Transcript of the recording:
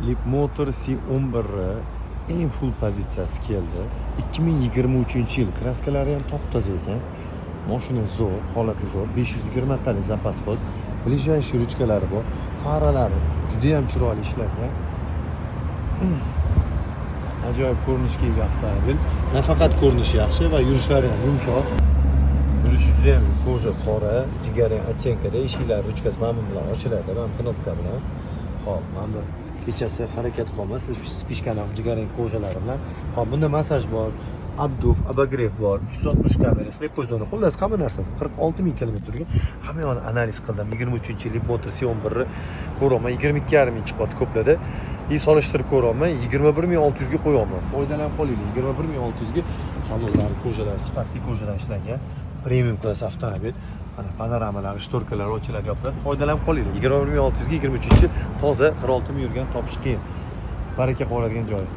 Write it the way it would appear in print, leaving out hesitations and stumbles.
Leapmotor C11 eng full pozitsiyasi keldi. 2023-yil kraskalari ham top-toza ekan. Mashina zo'r, holati zo'r. 520 talik zapas xod. Ближайший ruchkalari bor. Faralari juda ham chiroyli ishlangan. Ajoyib ko'rinishga ega avtomobil. Nafaqat ko'rinishi yaxshi va yurishlari ham yumshoq. Yurishi juda ham koja qora, jigari otsenkada, eshiklar ruchkasi mana bu bilan ochiladi, mana knopka bilan. Xo'p, mana bu kechasi harakat qilmas, spishkalar jigarrang kojalari bilan. Xo'p, bunda masaj bor, abduf, abagrev bor, 360 kamera, slepoy zona, xullas hamma narsasi 46000 kilometrga hamma yo'ni analiz qildim. 23-yil Leapmotor C11 ko'rolma 22,5 inch qot ko'pladi. Solishtirib ko'rolma 21600 ga qo'yaman. Foydalanib qoling. 21600 ga salonlari, kojalari, sifatli kojalar ishlangan. Premium klass avtomobil. Mana panoramalar, shtorkalar ochiladi, yopiladi. Foydalanib qoling. 21600 ga 23-yil toza 46000 yurgan topish qiyin. Baraka qoladigan joyi.